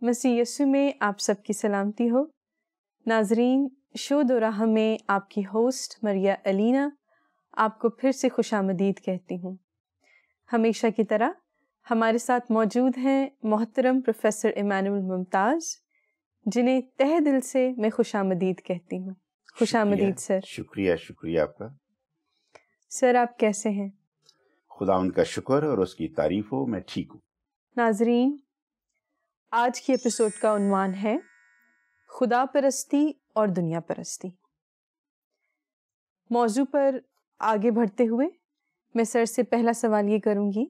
مسیح یسوع میں آپ سب کی سلامتی ہو۔ ناظرین، شو دو راہ میں آپ کی ہوسٹ مریا الینا آپ کو پھر سے خوش آمدید کہتی ہوں۔ ہمیشہ کی طرح ہمارے ساتھ موجود ہیں محترم پروفیسر ایمانوئل ممتاز، جنہیں تہہ دل سے میں خوش آمدید کہتی ہوں۔ خوش آمدید سر۔ شکریہ آپ کا۔ سر آپ کیسے ہیں؟ خدا ان کا شکر اور اس کی تعریف ہو، میں ٹھیک ہوں۔ ناظرین، آج کی ایپیسوڈ کا عنوان ہے خدا پرستی اور دنیا پرستی۔ موضوع پر آگے بڑھتے ہوئے میں سر سے پہلا سوال یہ کروں گی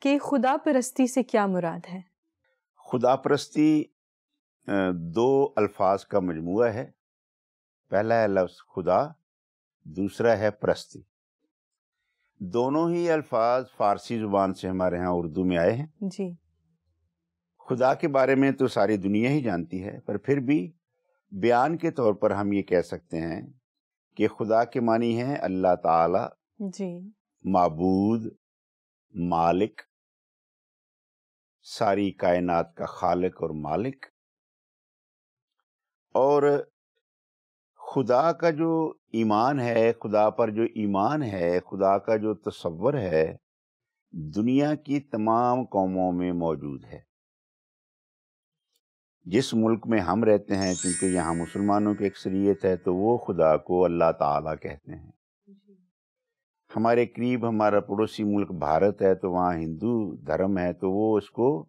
کہ خدا پرستی سے کیا مراد ہے؟ خدا پرستی دو الفاظ کا مجموعہ ہے۔ پہلا ہے لفظ خدا، دوسرا ہے پرستی۔ دونوں ہی الفاظ فارسی زبان سے ہمارے ہاں اردو میں آئے ہیں۔ جی۔ خدا کے بارے میں تو ساری دنیا ہی جانتی ہے، پر پھر بھی بیان کے طور پر ہم یہ کہہ سکتے ہیں کہ خدا کے معنی ہے اللہ تعالی، جی، معبود، مالک، ساری کائنات کا خالق اور مالک۔ اور خدا کا جو ایمان ہے، خدا پر جو ایمان ہے، خدا کا جو تصور ہے، دنیا کی تمام قوموں میں موجود ہے۔ جس ملک میں ہم رہتے ہیں، کیونکہ یہاں مسلمانوں کی اکثریت ہے، تو وہ خدا کو اللہ تعالیٰ کہتے ہیں۔ ہمارے قریب ہمارا پڑوسی ملک بھارت ہے، تو وہاں ہندو دھرم ہے، تو وہ اس کو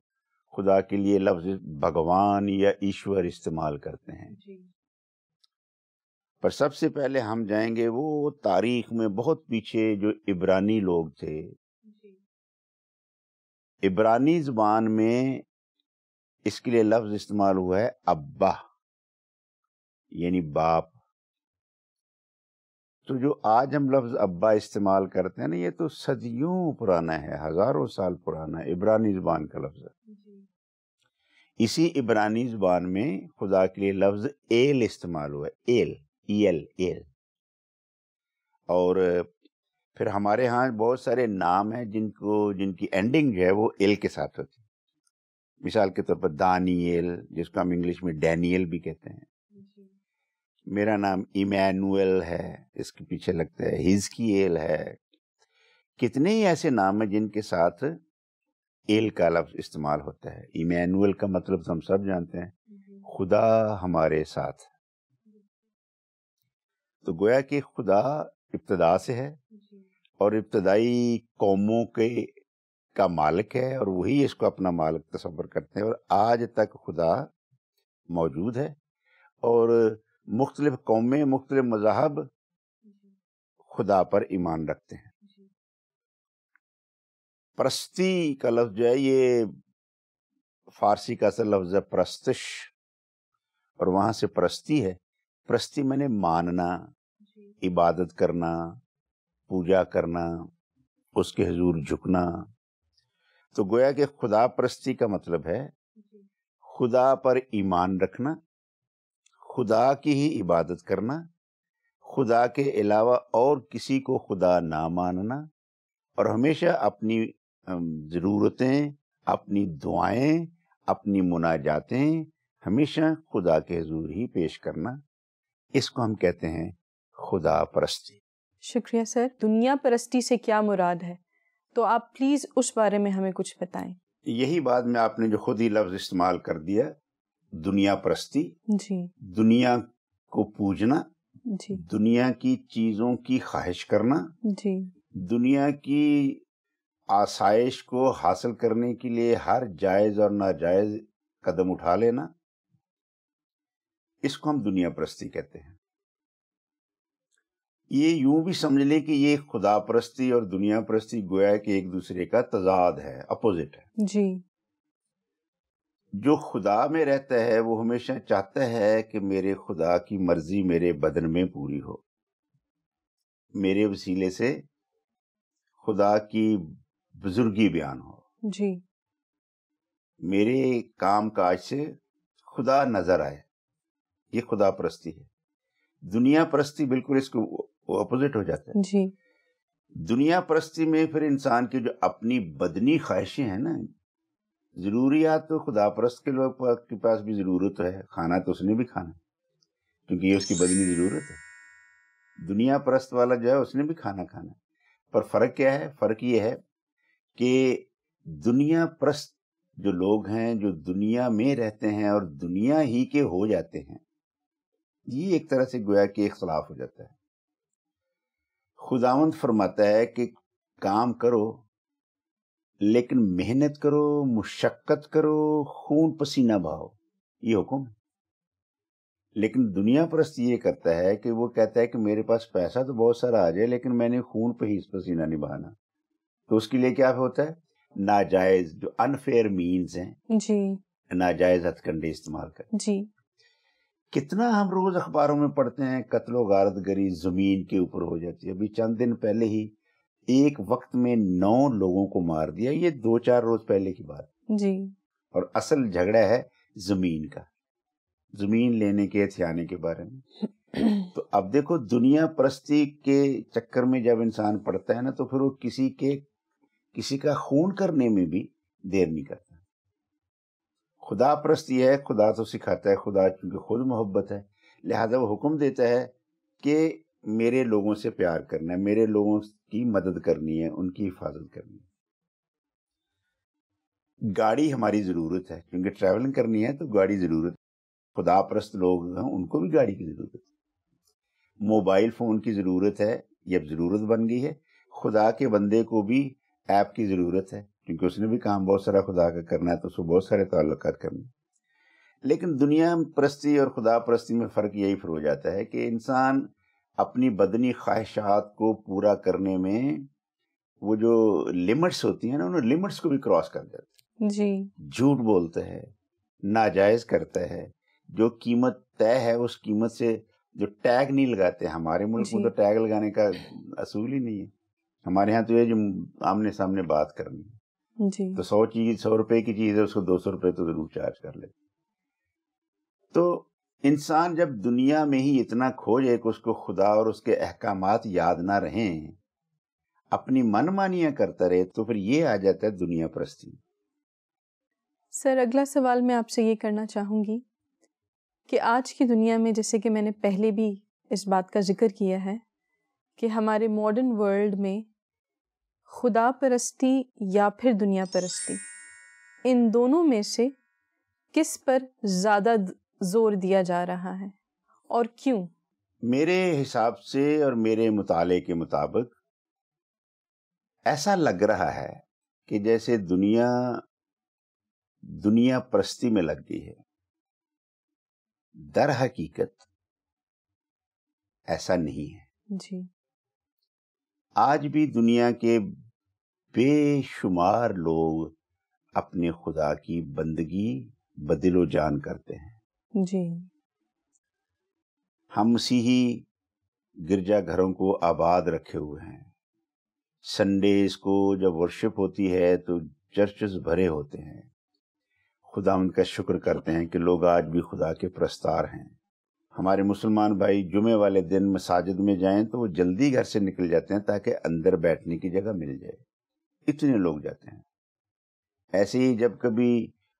خدا کے لیے لفظ بھگوان یا ایشور استعمال کرتے ہیں۔ پر سب سے پہلے ہم جائیں گے وہ تاریخ میں بہت پیچھے جو عبرانی لوگ تھے۔ عبرانی زبان میں اس کے لیے لفظ استعمال ہوا ہے ابا، یعنی باپ۔ تو جو آج ہم لفظ ابا استعمال کرتے ہیں نا، یہ تو صدیوں پرانا ہے، ہزاروں سال پرانا ہے، عبرانی زبان کا لفظ ہے۔ اسی عبرانی زبان میں خدا کے لیے لفظ ایل استعمال ہوا ہے، ایل، ایل۔ اور پھر ہمارے ہاں بہت سارے نام ہیں جن کی اینڈنگ جو ہے وہ ایل کے ساتھ ہوتی ہے۔ مثال کے طور پر دانیل، جس کو ہم انگلش میں ڈینیل بھی کہتے ہیں۔ میرا نام ایمانوئل ہے، اس کے پیچھے لگتا ہے ہزکیل ہے۔ کتنے ہی ایسے نام ہیں جن کے ساتھ ایل کا لفظ استعمال ہوتا ہے۔ ایمانوئل کا مطلب ہم سب جانتے ہیں، خدا ہمارے ساتھ۔ تو گویا کہ خدا ابتدا سے ہے اور ابتدائی قوموں کا مالک ہے، اور وہی اس کو اپنا مالک تصور کرتے ہیں، اور آج تک خدا موجود ہے۔ اور مختلف قومیں، مختلف مذاہب خدا پر ایمان رکھتے ہیں۔ پرستی کا لفظ جو ہے، یہ فارسی کا اصل لفظ ہے پرستش، اور وہاں سے پرستی ہے۔ پرستی میں نے ماننا، عبادت کرنا، پوجا کرنا، اس کے حضور جھکنا۔ تو گویا کہ خدا پرستی کا مطلب ہے خدا پر ایمان رکھنا، خدا کی ہی عبادت کرنا، خدا کے علاوہ اور کسی کو خدا نہ ماننا، اور ہمیشہ اپنی ضرورتیں، اپنی دعائیں، اپنی مناجاتیں ہمیشہ خدا کے حضور ہی پیش کرنا۔ اس کو ہم کہتے ہیں خدا پرستی۔ شکریہ سر۔ دنیا پرستی سے کیا مراد ہے؟ تو آپ پلیز اس بارے میں ہمیں کچھ بتائیں۔ یہی بات میں آپ نے جو خود ہی لفظ استعمال کر دیا، دنیا پرستی۔ جی۔ دنیا کو پوجنا، جی۔ دنیا کی چیزوں کی خواہش کرنا، جی۔ دنیا کی آسائش کو حاصل کرنے کے لیے ہر جائز اور ناجائز قدم اٹھا لینا، اس کو ہم دنیا پرستی کہتے ہیں۔ یہ یوں بھی سمجھ لیں کہ یہ خدا پرستی اور دنیا پرستی گویا کہ ایک دوسرے کا تضاد ہے، اپوزٹ ہے۔ جی۔ جو خدا میں رہتا ہے وہ ہمیشہ چاہتا ہے کہ میرے خدا کی مرضی میرے بدن میں پوری ہو، میرے وسیلے سے خدا کی بزرگی بیان ہو، جی، میرے کام کاج سے خدا نظر آئے۔ یہ خدا پرستی ہے۔ دنیا پرستی بالکل اس کو اپوزٹ ہو جاتا ہے۔ جی۔ دنیا پرستی میں پھر انسان کی جو اپنی بدنی خواہشیں ہیں نا، ضروریات تو خدا پرست کے لوگ کے پاس بھی ضرورت ہے، کھانا تو اس نے بھی کھانا کیونکہ یہ اس کی بدنی ضرورت ہے۔ دنیا پرست والا جو ہے اس نے بھی کھانا کھانا ہے، پر فرق کیا ہے؟ فرق یہ ہے کہ دنیا پرست جو لوگ ہیں، جو دنیا میں رہتے ہیں اور دنیا ہی کے ہو جاتے ہیں، یہ ایک طرح سے گویا کہ اختلاف ہو جاتا ہے۔ خداوند فرماتا ہے کہ کام کرو لیکن محنت کرو، مشقت کرو، خون پسینہ بہاؤ، یہ حکم ہے۔ لیکن دنیا پرست یہ کرتا ہے کہ وہ کہتا ہے کہ میرے پاس پیسہ تو بہت سارا آ جائے لیکن میں نے خون پہ ہی پسینہ نہیں بہانا، تو اس کے لیے کیا ہوتا ہے؟ ناجائز جو انفیئر مینز ہیں، جی ناجائز ہتھ کنڈے استعمال کریں۔ جی کتنا ہم روز اخباروں میں پڑھتے ہیں قتل و غارت گری زمین کے اوپر ہو جاتی ہے۔ ابھی چند دن پہلے ہی ایک وقت میں 9 لوگوں کو مار دیا، یہ 2-4 روز پہلے کی بات، جی اور اصل جھگڑا ہے زمین کا، زمین لینے کے ہتھیانے کے بارے میں۔ تو اب دیکھو دنیا پرستی کے چکر میں جب انسان پڑتا ہے نا تو پھر وہ کسی کا خون کرنے میں بھی دیر نہیں کرتا۔ خدا پرست یہ ہے، خدا تو سکھاتا ہے، خدا چونکہ خود محبت ہے لہذا وہ حکم دیتا ہے کہ میرے لوگوں سے پیار کرنا ہے، میرے لوگوں کی مدد کرنی ہے، ان کی حفاظت کرنی ہے۔ گاڑی ہماری ضرورت ہے کیونکہ ٹریولنگ کرنی ہے تو گاڑی ضرورت ہے۔ خدا پرست لوگ ہیں ان کو بھی گاڑی کی ضرورت ہے۔ موبائل فون کی ضرورت ہے، یہ اب ضرورت بن گئی ہے۔ خدا کے بندے کو بھی ایپ کی ضرورت ہے کیونکہ اس نے بھی کام بہت سارا خدا کا کرنا ہے تو اس کو بہت سارے تعلقات کرنے۔ لیکن دنیا پرستی اور خدا پرستی میں فرق یہی ہو جاتا ہے کہ انسان اپنی بدنی خواہشات کو پورا کرنے میں وہ جو لمٹس ہوتی ہیں نا، ان لمٹس کو بھی کراس کر جاتا ہے۔ جی جھوٹ بولتا ہے، ناجائز کرتا ہے، جو قیمت طے ہے اس قیمت سے جو ٹیگ نہیں لگاتے۔ ہمارے ملک میں تو ٹیگ لگانے کا اصول ہی نہیں ہے۔ ہمارے ہاں تو یہ جو آمنے سامنے بات کرنی ہے جی تو 100 روپے کی چیز ہے اس کو 200 روپے تو ضرور چارج کر لے۔ تو انسان جب دنیا میں ہی اتنا کھو جائے کہ اس کو خدا اور اس کے احکامات یاد نہ رہیں، اپنی من مانیاں کرتا رہے، تو پھر یہ آ جاتا ہے دنیا پرستی۔ سر اگلا سوال میں آپ سے یہ کرنا چاہوں گی کہ آج کی دنیا میں، جیسے کہ میں نے پہلے بھی اس بات کا ذکر کیا ہے کہ ہمارے ماڈرن ورلڈ میں خدا پرستی یا پھر دنیا پرستی، ان دونوں میں سے کس پر زیادہ زور دیا جا رہا ہے اور کیوں؟ میرے حساب سے اور میرے مطالعے کے مطابق ایسا لگ رہا ہے کہ جیسے دنیا پرستی میں لگ گئی ہے۔ در حقیقت ایسا نہیں ہے۔ جی آج بھی دنیا کے بے شمار لوگ اپنے خدا کی بندگی بدل و جان کرتے ہیں۔ جی ہم مسیحی گرجا گھروں کو آباد رکھے ہوئے ہیں۔ سنڈیز کو جب ورشپ ہوتی ہے تو چرچز بھرے ہوتے ہیں، خدا ان کا شکر کرتے ہیں کہ لوگ آج بھی خدا کے پرستار ہیں۔ ہمارے مسلمان بھائی جمعے والے دن مساجد میں جائیں تو وہ جلدی گھر سے نکل جاتے ہیں تاکہ اندر بیٹھنے کی جگہ مل جائے، اتنے لوگ جاتے ہیں۔ ایسے ہی جب کبھی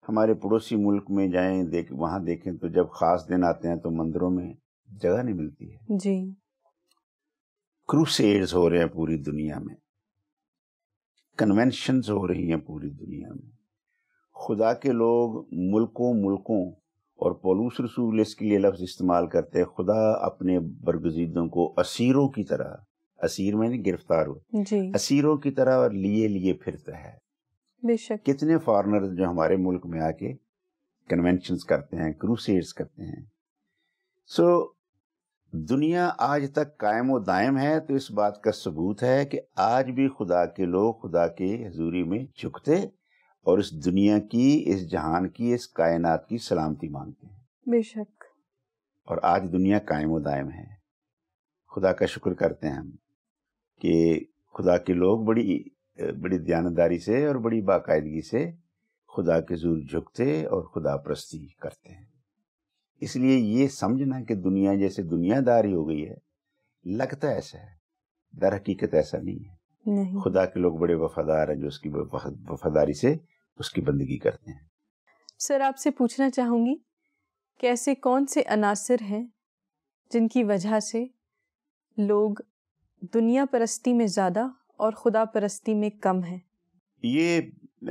ہمارے پڑوسی ملک میں جائیں وہاں دیکھیں تو جب خاص دن آتے ہیں تو مندروں میں جگہ نہیں ملتی ہے۔ جی کروسیڈز ہو رہے ہیں پوری دنیا میں، کنونشنز ہو رہی ہیں پوری دنیا میں۔ خدا کے لوگ ملکوں اور پولوس رسول اس کے لیے لفظ استعمال کرتے ہیں، خدا اپنے برگزیدوں کو اسیروں کی طرح، اسیر میں نہیں گرفتار ہوئے، جی اسیروں کی طرح اور لیے پھرتا ہے۔ بے شک۔ کتنے فارنرز جو ہمارے ملک میں آ کے کنونشنز کرتے ہیں، کروسیڈز کرتے ہیں۔ سو دنیا آج تک قائم و دائم ہے تو اس بات کا ثبوت ہے کہ آج بھی خدا کے لوگ خدا کے حضوری میں جھکتے اور اس دنیا کی، اس جہان کی، اس کائنات کی سلامتی مانگتے ہیں۔ بے شک۔ اور آج دنیا قائم و دائم ہے۔ خدا کا شکر کرتے ہیں ہم کہ خدا کے لوگ بڑی دیانتداری سے اور بڑی باقاعدگی سے خدا کے حضور جھکتے اور خدا پرستی کرتے ہیں۔ اس لیے یہ سمجھنا کہ دنیا جیسے دنیا داری ہو گئی ہے، لگتا ایسا ہے، در حقیقت ایسا نہیں ہے۔ نہیں۔ خدا کے لوگ بڑے وفادار ہیں جو اس کی وفاداری سے اس کی بندگی کرتے ہیں. سر آپ سے پوچھنا چاہوں گی کہ ایسے کون سے عناصر ہیں جن کی وجہ سے لوگ دنیا پرستی میں زیادہ اور خدا پرستی میں کم ہیں؟ یہ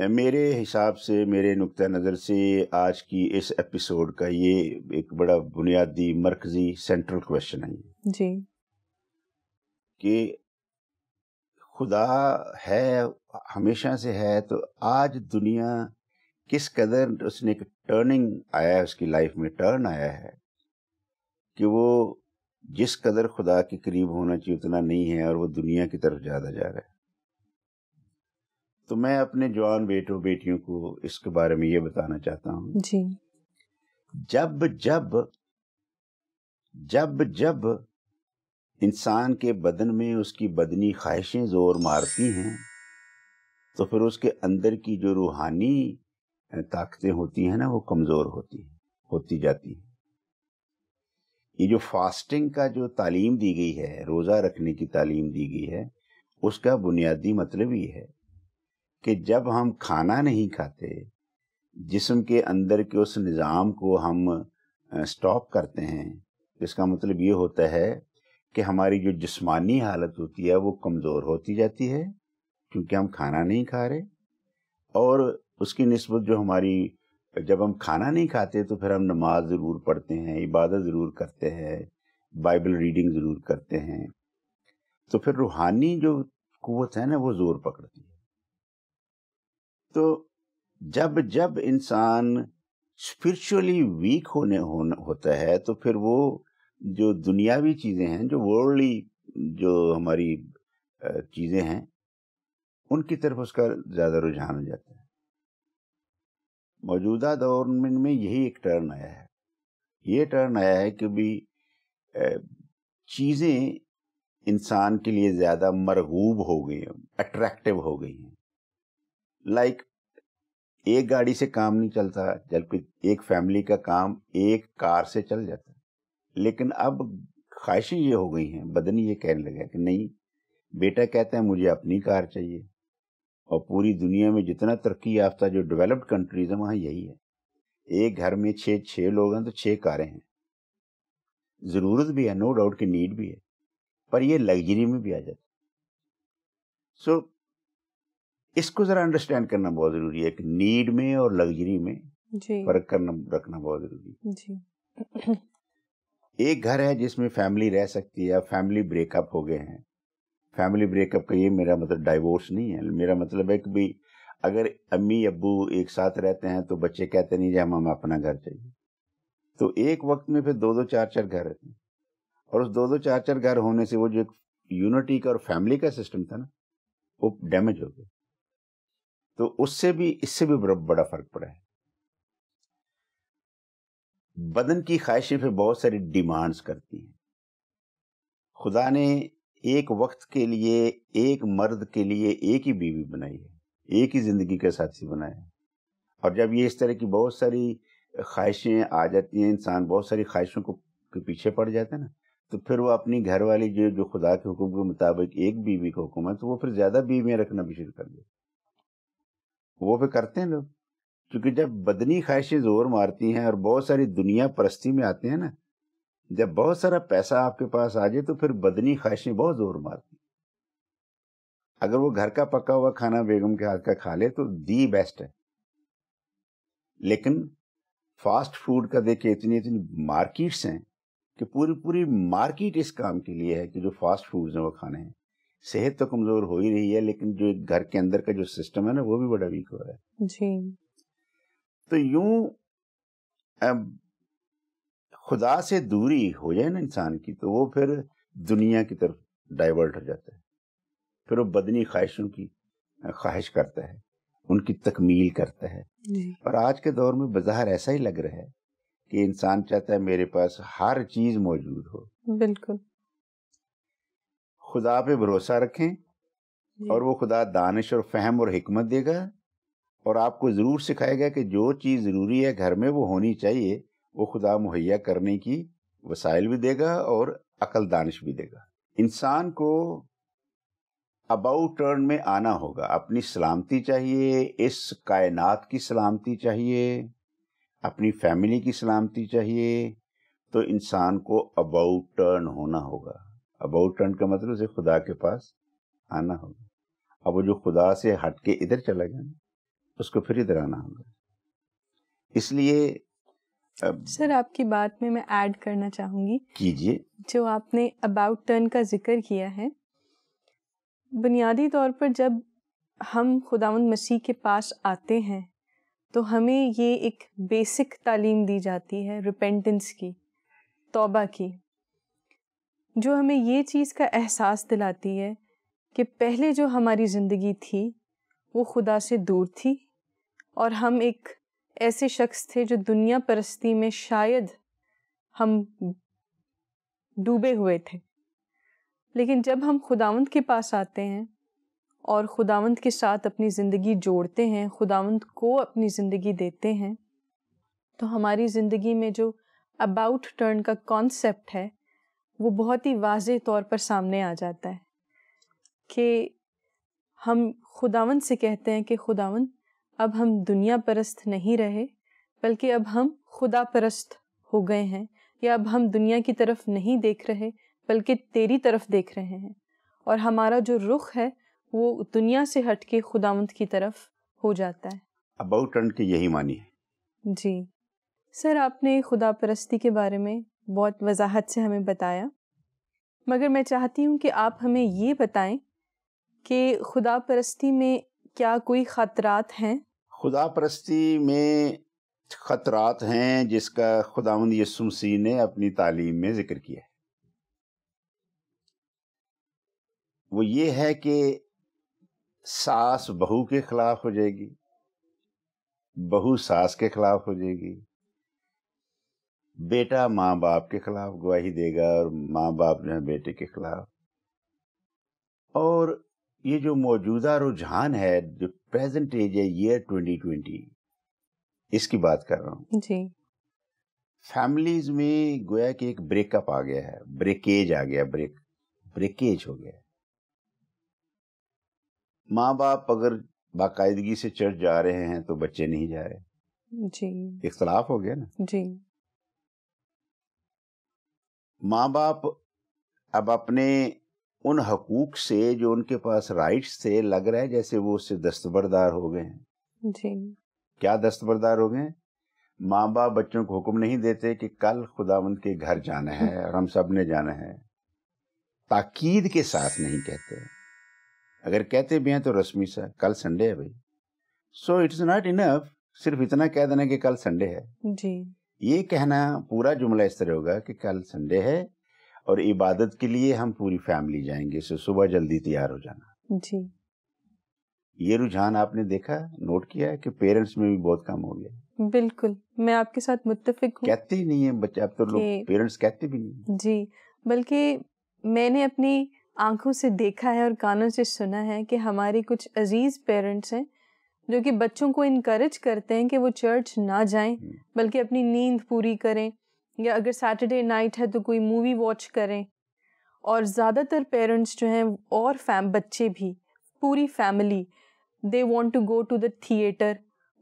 میرے حساب سے، میرے نقطہ نظر سے آج کی اس ایپیسوڈ کا یہ ایک بڑا بنیادی مرکزی سینٹرل کویشچن ہے جی، کہ خدا ہے، ہمیشہ سے ہے، تو آج دنیا کس قدر اس نے ایک ٹرننگ آیا ہے، اس کی لائف میں ٹرن آیا ہے کہ وہ جس قدر خدا کے قریب ہونا چاہیے اتنا نہیں ہے، اور وہ دنیا کی طرف زیادہ جا رہا ہے. تو میں اپنے جوان بیٹوں بیٹیوں کو اس کے بارے میں یہ بتانا چاہتا ہوں، جی، جب انسان کے بدن میں اس کی بدنی خواہشیں زور مارتی ہیں تو پھر اس کے اندر کی جو روحانی طاقتیں ہوتی ہیں نا، وہ کمزور ہوتی جاتی ہیں. یہ جو فاسٹنگ کا جو تعلیم دی گئی ہے، روزہ رکھنے کی تعلیم دی گئی ہے، اس کا بنیادی مطلب یہ ہے کہ جب ہم کھانا نہیں کھاتے، جسم کے اندر کے اس نظام کو ہم سٹاپ کرتے ہیں، اس کا مطلب یہ ہوتا ہے کہ ہماری جو جسمانی حالت ہوتی ہے وہ کمزور ہوتی جاتی ہے، کیونکہ ہم کھانا نہیں کھا رہے. اور اس کی نسبت جو ہماری، جب ہم کھانا نہیں کھاتے تو پھر ہم نماز ضرور پڑھتے ہیں، عبادت ضرور کرتے ہیں، بائبل ریڈنگ ضرور کرتے ہیں، تو پھر روحانی جو قوت ہے نا وہ زور پکڑتی ہے. تو جب انسان اسپرچولی ویک ہوتا ہے تو پھر وہ جو دنیاوی چیزیں ہیں، جو ورلڈلی جو ہماری چیزیں ہیں، ان کی طرف اس کا زیادہ رجحان ہو جاتا ہے. موجودہ دور میں یہی ایک ٹرن آیا ہے. یہ ٹرن آیا ہے کہ بھی چیزیں انسان کے لیے زیادہ مرغوب ہو گئی ہیں، اٹریکٹیو ہو گئی ہیں. لائک ایک گاڑی سے کام نہیں چلتا، جبکہ ایک فیملی کا کام ایک کار سے چل جاتا ہے. لیکن اب خواہشیں یہ ہو گئی ہیں، بدن یہ کہنے لگا کہ نہیں، بیٹا کہتا ہے مجھے اپنی کار چاہیے. اور پوری دنیا میں جتنا ترقی یافتہ جو ڈیولپڈ کنٹریز ہیں وہاں یہی ہے. ایک گھر میں 6 لوگ ہیں تو 6 کاریں ہیں. ضرورت بھی ہے، نو ڈاؤٹ کی نیڈ بھی ہے، پر یہ لگژری میں بھی آ جاتا. سو اس کو ذرا انڈرسٹینڈ کرنا بہت ضروری ہے کہ نیڈ میں اور لگژری میں فرق رکھنا بہت ضروری ہے. جی. ایک گھر ہے جس میں فیملی رہ سکتی ہے، فیملی بریک اپ ہو گئے ہیں. فیملی بریک اپ کا یہ میرا مطلب ڈائیورس نہیں ہے. میرا مطلب ہے کہ بھی اگر امی ابو ایک ساتھ رہتے ہیں تو بچے کہتے نہیں جی ہمیں اپنا گھر چاہیے. تو ایک وقت میں پھر 2 4 گھر رہتے ہیں، اور اس 2 4 گھر ہونے سے وہ جو یونٹی کا اور فیملی کا سسٹم تھا نا وہ ڈیمیج ہو گیا. تو اس سے بھی بڑا فرق پڑا ہے. بدن کی خواہشیں پھر بہت ساری ڈیمانڈز کرتی ہیں. خدا نے ایک وقت کے لیے ایک مرد کے لیے ایک ہی بیوی بنائی ہے، ایک ہی زندگی کا ساتھی بنایا ہے. اور جب یہ اس طرح کی بہت ساری خواہشیں آ جاتی ہیں، انسان بہت ساری خواہشوں کو پیچھے پڑ جاتا ہے نا، تو پھر وہ اپنی گھر والی جو خدا کے حکم کے مطابق ایک بیوی کا حکم ہے تو وہ پھر زیادہ بیویاں رکھنا بھی شروع کر دیتے. وہ پھر کرتے ہیں لوگ، کیونکہ جب بدنی خواہشیں زور مارتی ہیں اور بہت ساری دنیا پرستی میں آتے ہیں نا، جب بہت سارا پیسہ آپ کے پاس آ جائے تو پھر بدنی خواہشیں بہت زور مارتی ہیں. اگر وہ گھر کا پکا ہوا کھانا بیگم کے ہاتھ کا کھا لے تو دی بیسٹ ہے. لیکن فاسٹ فوڈ کا دیکھیں اتنی مارکیٹس ہیں کہ پوری مارکیٹ اس کام کے لیے ہے کہ جو فاسٹ فوڈز ہیں وہ کھانے ہیں. صحت تو کمزور ہو ہی رہی ہے، لیکن جو گھر کے اندر کا جو سسٹم ہے نا وہ بھی بڑا ویک ہو رہا ہے. جی. تو یوں خدا سے دوری ہو جائے نا انسان کی تو وہ پھر دنیا کی طرف ڈائیورٹ ہو جاتا ہے. پھر وہ بدنی خواہشوں کی خواہش کرتا ہے، ان کی تکمیل کرتا ہے. اور آج کے دور میں بظاہر ایسا ہی لگ رہا ہے کہ انسان چاہتا ہے میرے پاس ہر چیز موجود ہو. بالکل. خدا پہ بھروسہ رکھیں اور وہ خدا دانش اور فہم اور حکمت دے گا، اور آپ کو ضرور سکھائے گا کہ جو چیز ضروری ہے گھر میں وہ ہونی چاہیے، وہ خدا مہیا کرنے کی وسائل بھی دے گا اور عقل دانش بھی دے گا. انسان کو اباؤٹ ٹرن میں آنا ہوگا. اپنی سلامتی چاہیے, اس کائنات کی سلامتی چاہیے, اپنی فیملی کی سلامتی چاہیے, تو انسان کو اباؤٹ ٹرن ہونا ہوگا. اباؤٹ ٹرن کا مطلب اسے خدا کے پاس آنا ہوگا. اب وہ جو خدا سے ہٹ کے ادھر چلا گیا اس کو پھر ادھر آنا ہوگا. اس لیے سر آپ کی بات میں ایڈ کرنا چاہوں گی. کیجئے. جو آپ نے اباؤٹ ٹرن کا ذکر کیا ہے, بنیادی طور پر جب ہم خداوند مسیح کے پاس آتے ہیں تو ہمیں یہ ایک بیسک تعلیم دی جاتی ہے ریپینٹنس کی, توبہ کی, جو ہمیں یہ چیز کا احساس دلاتی ہے کہ پہلے جو ہماری زندگی تھی وہ خدا سے دور تھی اور ہم ایک ایسے شخص تھے جو دنیا پرستی میں شاید ہم ڈوبے ہوئے تھے. لیکن جب ہم خداوند کے پاس آتے ہیں اور خداوند کے ساتھ اپنی زندگی جوڑتے ہیں, خداوند کو اپنی زندگی دیتے ہیں, تو ہماری زندگی میں جو اباؤٹ ٹرن کا کانسیپٹ ہے وہ بہت ہی واضح طور پر سامنے آ جاتا ہے کہ ہم خداوند سے کہتے ہیں کہ خداوند اب ہم دنیا پرست نہیں رہے بلکہ اب ہم خدا پرست ہو گئے ہیں, یا اب ہم دنیا کی طرف نہیں دیکھ رہے بلکہ تیری طرف دیکھ رہے ہیں, اور ہمارا جو رخ ہے وہ دنیا سے ہٹ کے خداوند کی طرف ہو جاتا ہے. اباؤٹ ٹرن کے یہی معنی ہے. جی سر, آپ نے خدا پرستی کے بارے میں بہت وضاحت سے ہمیں بتایا, مگر میں چاہتی ہوں کہ آپ ہمیں یہ بتائیں کہ خدا پرستی میں کیا کوئی خطرات ہیں؟ خدا پرستی میں خطرات ہیں جس کا خداوند یسوع مسیح نے اپنی تعلیم میں ذکر کیا ہے. وہ یہ ہے کہ ساس بہو کے خلاف ہو جائے گی, بہو ساس کے خلاف ہو جائے گی, بیٹا ماں باپ کے خلاف گواہی دے گا اور ماں باپ جو ہے بیٹے کے خلاف. اور یہ جو موجودہ رجحان ہے, جو پریزنٹ ایج ہے, ایئر 2020, اس کی بات کر رہا ہوں. جی, فیملیز میں گویا کہ ایک بریک اپ آ گیا ہے, بریکیج آ گیا, بریکیج ہو گیا. ماں باپ اگر باقاعدگی سے چرچ جا رہے ہیں تو بچے نہیں جا رہے. جی, اختلاف ہو گیا نا. جی, ماں باپ اب اپنے ان حقوق سے جو ان کے پاس رائٹس تھے, لگ رہا ہے جیسے وہ اس سے دستبردار ہو گئے ہیں. جی, کیا دستبردار ہو گئے ہیں؟ ماں باپ بچوں کو حکم نہیں دیتے کہ کل خداوند کے گھر جانا ہے اور ہم سب نے جانا ہے. تاکید کے ساتھ نہیں کہتے. اگر کہتے بھی ہیں تو رسمی سا, کل سنڈے ہے بھائی. سو اٹس ناٹ انف صرف اتنا کہہ دینا کہ کل سنڈے ہے. جی, یہ کہنا پورا جملہ اس طرح ہوگا کہ کل سنڈے ہے اور عبادت کے لیے ہم پوری فیملی جائیں گے, سو صبح جلدی تیار ہو جانا. جی, یہ رجحان آپ نے دیکھا, نوٹ کیا کہ پیرنٹس میں بھی بہت کم ہو گیا. بالکل, میں آپ کے ساتھ متفق ہوں. کہتے ہی نہیں ہیں بچے, اب تو لوگ پیرنٹس کہتے بھی نہیں. جی, بلکہ میں نے اپنی آنکھوں سے دیکھا ہے اور کانوں سے سنا ہے کہ ہمارے کچھ عزیز پیرنٹس ہیں جو کہ بچوں کو انکریج کرتے ہیں کہ وہ چرچ نہ جائیں بلکہ اپنی نیند پوری کریں, یا اگر سیٹرڈے نائٹ ہے تو کوئی مووی واچ کریں. اور زیادہ تر پیرنٹس جو ہیں اور بچے بھی, پوری family, they want to go to the theatre.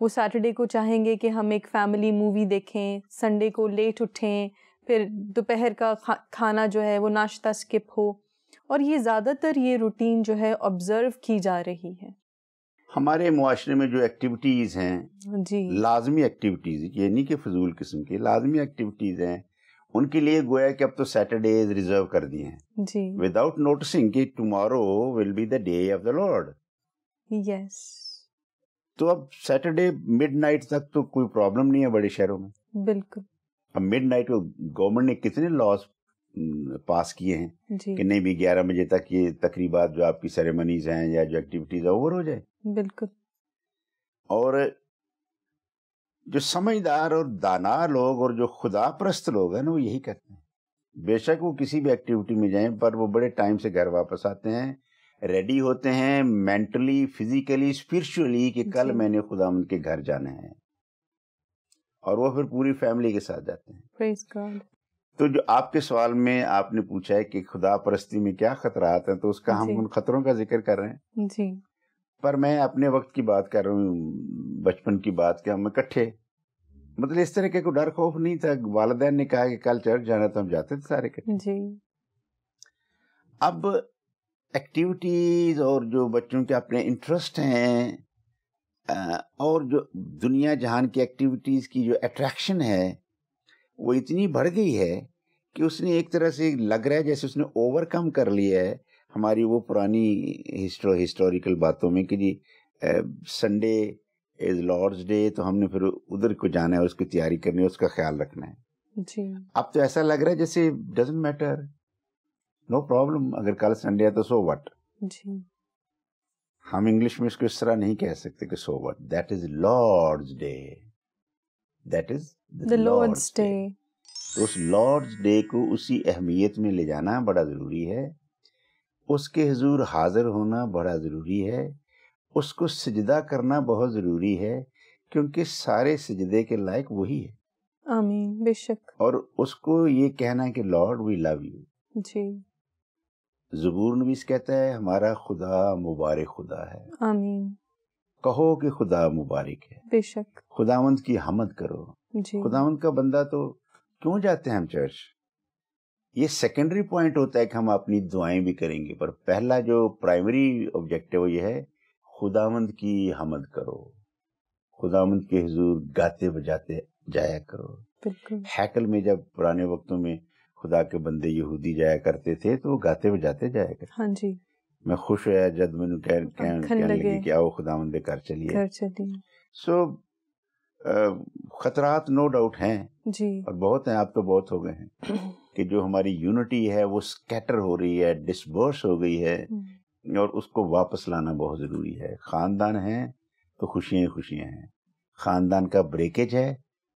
وہ سیٹرڈے کو چاہیں گے کہ ہم ایک فیملی مووی دیکھیں, سنڈے کو لیٹ اٹھیں, پھر دوپہر کا کھانا جو ہے وہ ناشتہ سکپ ہو. اور یہ زیادہ تر یہ روٹین جو ہے آبزرو کی جا رہی ہے. ہمارے معاشرے میں جو ایکٹیویٹیز ہیں, جی, لازمی ایکٹیویٹیز, یہ نہیں کہ فضول قسم کی, لازمی ایکٹیویٹیز ہیں, ان کے لیے گویا کہ اب تو سیٹرڈیز ریزرو کر دیے ہیں. جی, وداؤٹ نوٹسنگ کہ tomorrow will be the day of the lord. Yes, تو اب سیٹرڈے مڈ نائٹ تک تو کوئی پرابلم نہیں ہے بڑے شہروں میں. بالکل. اب مڈ نائٹ کو گورنمنٹ نے کتنے لاز پاس کیے ہیں جی, کہ نہیں بھی 11 بجے تک یہ تقریبات جو آپ کی سیریمنیز ہیں یا جو ایکٹیویٹیز ہیں اوور ہو جائے. بالکل. اور جو سمجھدار اور دانا لوگ اور جو خدا پرست لوگ ہیں نا, وہ یہی کرتے ہیں. بے شک وہ کسی بھی ایکٹیویٹی میں جائیں, پر وہ بڑے ٹائم سے گھر واپس آتے ہیں, ریڈی ہوتے ہیں مینٹلی, فزیکلی, اسپرچولی کہ کل میں نے خداوند کے گھر جانا ہے, اور وہ پھر پوری فیملی کے ساتھ جاتے ہیں. پریز گاڈ. تو جو آپ کے سوال میں آپ نے پوچھا ہے کہ خدا پرستی میں کیا خطرات ہیں، تو اس کا ہم ان خطروں کا ذکر کر رہے ہیں جی، پر میں اپنے وقت کی بات کر رہا ہوں، بچپن کی بات کہ ہم اکٹھے، مطلب اس طرح کا کوئی ڈر خوف نہیں تھا. والدین نے کہا کہ کل چرچ جانا تو ہم جاتے تھے سارے اکٹھے. جی. اب ایکٹیویٹیز اور جو بچوں کے اپنے انٹرسٹ ہیں اور جو دنیا جہان کی ایکٹیویٹیز کی جو اٹریکشن ہے وہ اتنی بڑھ گئی ہے کہ اس نے ایک طرح سے لگ رہا ہے جیسے اس نے اوور کم کر لیا ہے ہماری وہ پرانی ہسٹوریکل باتوں میں کہ جی سنڈے از لارڈز ڈے تو ہم نے پھر ادھر کو جانا ہے، اس کی تیاری کرنی ہے، اس کا خیال رکھنا ہے. جی. اب تو ایسا لگ رہا ہے جیسے ڈزنٹ میٹر، نو پرابلم، اگر کل سنڈے ہے تو سو وٹ. جی. ہم انگلش میں اس کو اس طرح نہیں کہہ سکتے کہ so what, that is Lords day, that is the Lord's Day. تو اس لارڈز ڈے کو اسی اہمیت میں لے جانا بڑا ضروری ہے، اس کے حضور حاضر ہونا بڑا ضروری ہے، اس کو سجدہ کرنا بہت ضروری ہے، کیونکہ سارے سجدے کے لائق وہی ہے. آمین. بے شک. اور اس کو یہ کہنا ہے کہ لارڈ وی لو یو. جی. زبور نویس کہتا ہے ہمارا خدا مبارک خدا ہے. آمین. کہو کہ خدا مبارک ہے. بے شک. خداوند کی حمد کرو. جی. خداوند کا بندہ تو کیوں جاتے ہیں ہم چرچ؟ یہ سیکنڈری پوائنٹ ہوتا ہے کہ ہم اپنی دعائیں بھی کریں گے، پر پہلا جو پرائمری آبجیکٹو یہ ہے خداوند کی حمد کرو، خداوند کے حضور گاتے بجاتے جایا کرو. بالکل. ہیکل میں جب پرانے وقتوں میں خدا کے بندے یہودی جایا کرتے تھے تو وہ گاتے بجاتے جایا کرتے. ہاں جی. میں خوش ہوا جب میں نے کہنے لگی کہ آؤ خداوند دے گھر چلیے. سو خطرات نو ڈاؤٹ ہیں جی، اور بہت ہیں، آپ تو بہت ہو گئے ہیں کہ جو ہماری یونٹی ہے وہ سکیٹر ہو رہی ہے، ڈسبرس ہو گئی ہے، اور اس کو واپس لانا بہت ضروری ہے. خاندان ہیں تو خوشیاں ہی خوشیاں ہیں، خاندان کا بریکیج ہے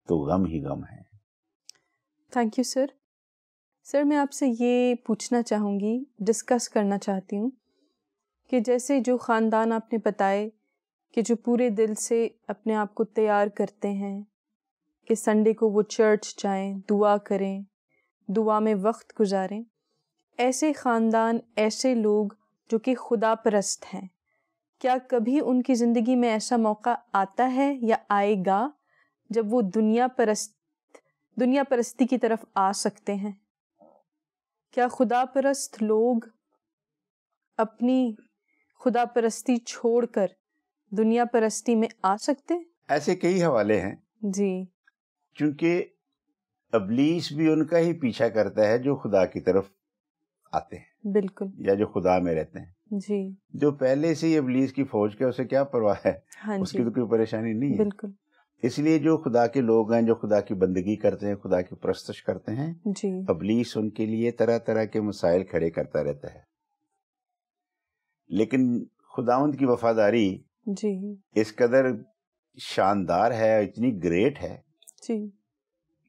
تو غم ہی غم ہے. Thank you sir. سر میں آپ سے یہ پوچھنا چاہوں گی، ڈسکس کرنا چاہتی ہوں کہ جیسے جو خاندان آپ نے بتائے کہ جو پورے دل سے اپنے آپ کو تیار کرتے ہیں کہ سنڈے کو وہ چرچ جائیں، دعا کریں، دعا میں وقت گزاریں، ایسے خاندان، ایسے لوگ جو کہ خدا پرست ہیں، کیا کبھی ان کی زندگی میں ایسا موقع آتا ہے یا آئے گا جب وہ دنیا پرستی کی طرف آ سکتے ہیں؟ کیا خدا پرست لوگ اپنی خدا پرستی چھوڑ کر دنیا پرستی میں آ سکتے؟ ایسے کئی حوالے ہیں جی. چونکہ ابلیس بھی ان کا ہی پیچھا کرتا ہے جو خدا کی طرف آتے ہیں. بالکل. یا جو خدا میں رہتے ہیں. جی. جو پہلے سے ہی ابلیس کی فوج کے اسے کیا پرواہ ہے؟ اس کی تو کوئی پریشانی نہیں ہے. بالکل. اس لیے جو خدا کے لوگ ہیں، جو خدا کی بندگی کرتے ہیں، خدا کی پرستش کرتے ہیں، جی، ابلیس ان کے لیے طرح طرح کے مسائل کھڑے کرتا رہتا ہے. لیکن خداوند کی وفاداری جی اس قدر شاندار ہے، اتنی گریٹ ہے، جی،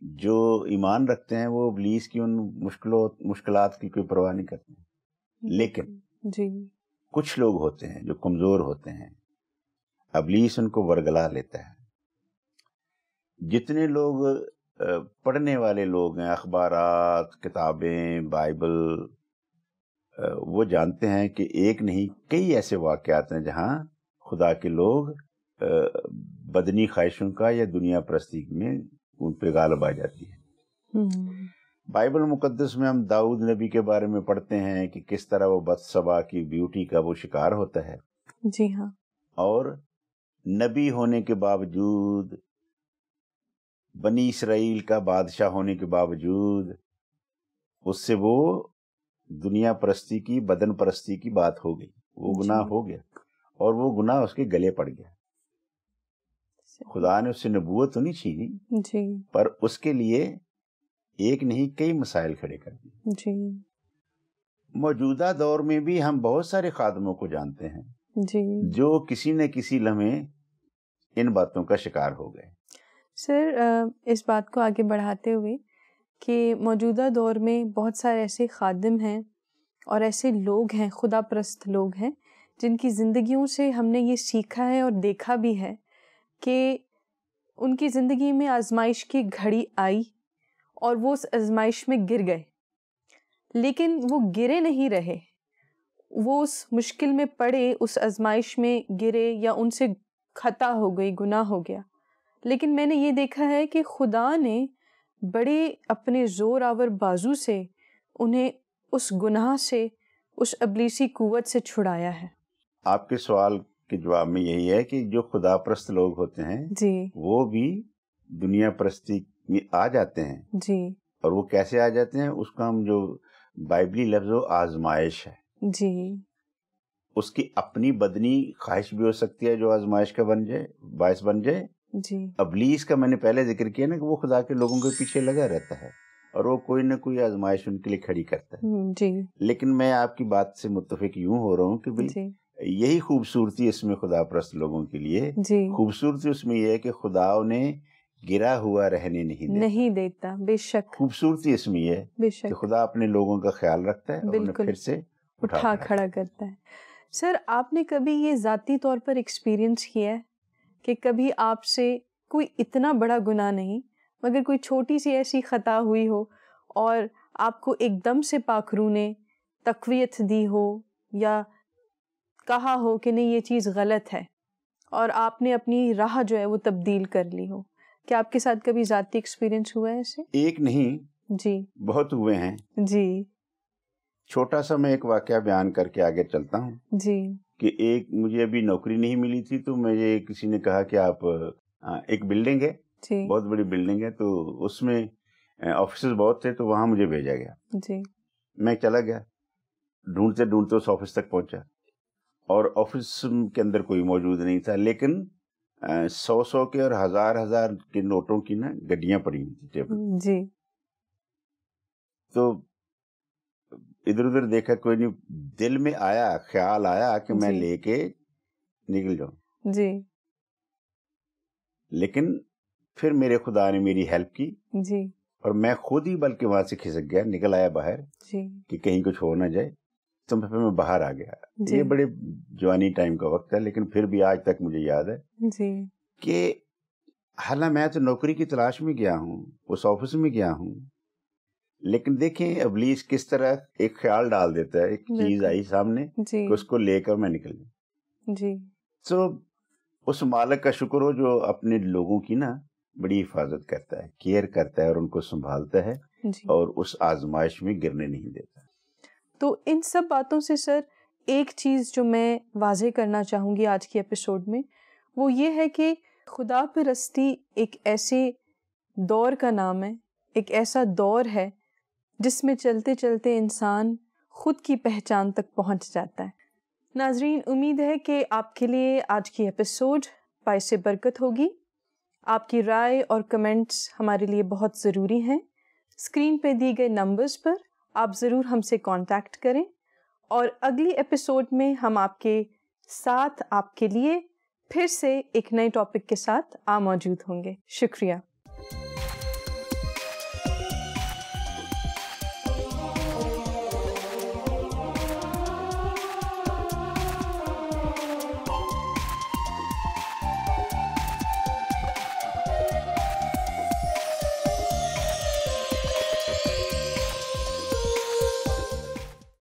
جو ایمان رکھتے ہیں وہ ابلیس کی ان مشکلات کی کوئی پرواہ نہیں کرتے. لیکن جی کچھ لوگ ہوتے ہیں جو کمزور ہوتے ہیں، ابلیس ان کو ورگلا لیتا ہے. جتنے لوگ پڑھنے والے لوگ ہیں، اخبارات، کتابیں، بائبل، وہ جانتے ہیں کہ ایک نہیں کئی ایسے واقعات ہیں جہاں خدا کے لوگ بدنی خواہشوں کا یا دنیا پرستی میں ان پہ غالب آ جاتی ہے. بائبل مقدس میں ہم داؤد نبی کے بارے میں پڑھتے ہیں کہ کس طرح وہ بتسبا کی بیوٹی کا وہ شکار ہوتا ہے. جی ہاں. اور نبی ہونے کے باوجود، بنی اسرائیل کا بادشاہ ہونے کے باوجود، اس سے وہ دنیا پرستی کی، بدن پرستی کی بات ہو گئی، وہ گناہ ہو گیا اور وہ گناہ اس کے گلے پڑ گیا. خدا نے اس سے نبوت تو نہیں چھینی، جی، پر اس کے لیے ایک نہیں کئی مسائل کھڑے کر دیے. جی. موجودہ دور میں بھی ہم بہت سارے خادموں کو جانتے ہیں جی جو کسی نہ کسی لمحے ان باتوں کا شکار ہو گئے. سر اس بات کو آگے بڑھاتے ہوئے کہ موجودہ دور میں بہت سارے ایسے خادم ہیں اور ایسے لوگ ہیں، خدا پرست لوگ ہیں، جن کی زندگیوں سے ہم نے یہ سیکھا ہے اور دیکھا بھی ہے کہ ان کی زندگی میں آزمائش کی گھڑی آئی اور وہ اس آزمائش میں گر گئے، لیکن وہ گرے نہیں رہے، وہ اس مشکل میں پڑے، اس آزمائش میں گرے یا ان سے خطا ہو گئی، گناہ ہو گیا، لیکن میں نے یہ دیکھا ہے کہ خدا نے بڑے اپنے زور آور بازو سے انہیں اس گناہ سے، اس ابلیسی قوت سے چھڑایا ہے۔ آپ کے سوال کے جواب میں یہی ہے کہ جو خدا پرست لوگ ہوتے ہیں جی وہ بھی دنیا پرستی میں آ جاتے ہیں، جی اور وہ کیسے آ جاتے ہیں؟ اس کا ہم جو بائبلی لفظ و آزمائش ہے، جی اس کی اپنی بدنی خواہش بھی ہو سکتی ہے جو آزمائش کا باعث بن جائے۔ جی ابلیس کا میں نے پہلے ذکر کیا نا کہ وہ خدا کے لوگوں کے پیچھے لگا رہتا ہے اور وہ کوئی نہ کوئی آزمائش ان کے لیے کھڑی کرتا ہے۔ جی لیکن میں آپ کی بات سے متفق یوں ہو رہا ہوں کہ بھئی جی یہی خوبصورتی اس میں خدا پرست لوگوں کے لیے، جی خوبصورتی اس میں یہ ہے کہ خدا انہیں گرا ہوا رہنے نہیں دیتا، بے شک، خوبصورتی اس میں یہ ہے بے کہ شک، خدا اپنے لوگوں کا خیال رکھتا ہے اور انہیں بالکل پھر سے اٹھا کھڑا کرتا ہے۔ سر، آپ نے کبھی یہ ذاتی طور پر ایکسپیرینس کیا ہے کہ کبھی آپ سے کوئی اتنا بڑا گناہ نہیں مگر کوئی چھوٹی سی ایسی خطا ہوئی ہو اور آپ کو ایک دم سے پاک روح نے تقویت دی ہو یا کہا ہو کہ نہیں یہ چیز غلط ہے اور آپ نے اپنی راہ جو ہے وہ تبدیل کر لی ہو؟ کیا آپ کے ساتھ کبھی ذاتی ایکسپیرینس ہوا ہے ایسے؟ ایک نہیں، جی بہت ہوئے ہیں۔ جی چھوٹا سا میں ایک واقعہ بیان کر کے آگے چلتا ہوں جی کہ مجھے ابھی نوکری نہیں ملی تھی، تو مجھے کسی نے کہا کہ آپ ایک بلڈنگ ہے، جی بہت بڑی بلڈنگ ہے، تو اس میں آفیسز بہت تھے، تو وہاں مجھے بھیجا گیا۔ جی میں چلا گیا، ڈھونڈتے ڈھونڈتے اس آفس تک پہنچا اور آفس کے اندر کوئی موجود نہیں تھا، لیکن 100 کے اور ہزار کے نوٹوں کی نا گڈیاں پڑی ہوئی تھی ٹیبل۔ جی تو ادھر ادھر دیکھا، کوئی نہیں، دل میں آیا، خیال آیا کہ میں جی لے کے نکل جاؤں، جی لیکن پھر میرے خدا نے میری ہیلپ کی جی اور میں خود ہی بلکہ وہاں سے کھسک گیا، نکل آیا باہر جی کہ کہیں کچھ ہو نہ جائے، تو پھر میں باہر آ گیا۔ جی یہ بڑے جوانی ٹائم کا وقت ہے، لیکن پھر بھی آج تک مجھے یاد ہے جی کہ حالانکہ میں تو نوکری کی تلاش میں گیا ہوں، اس آفس میں گیا ہوں، لیکن دیکھیں ابلیس کس طرح ایک خیال ڈال دیتا ہے، ایک چیز آئی سامنے جی کہ اس کو لے کر میں نکل گیا۔ جی تو اس مالک کا شکر ہو جو اپنے لوگوں کی نا بڑی حفاظت کرتا ہے، کیئر کرتا ہے اور ان کو سنبھالتا ہے جی۔ اور اس آزمائش میں گرنے نہیں دیتا۔ تو ان سب باتوں سے سر ایک چیز جو میں واضح کرنا چاہوں گی آج کی ایپیسوڈ میں، وہ یہ ہے کہ خدا پرستی ایک ایسے دور کا نام ہے، ایک ایسا دور ہے جس میں چلتے چلتے انسان خود کی پہچان تک پہنچ جاتا ہے۔ ناظرین، امید ہے کہ آپ کے لیے آج کی ایپیسوڈ باعث برکت ہوگی۔ آپ کی رائے اور کمنٹس ہمارے لیے بہت ضروری ہیں۔ اسکرین پہ دی گئے نمبرز پر آپ ضرور ہم سے کانٹیکٹ کریں، اور اگلی ایپیسوڈ میں ہم آپ کے ساتھ، آپ کے لیے پھر سے ایک نئے ٹاپک کے ساتھ موجود ہوں گے۔ شکریہ۔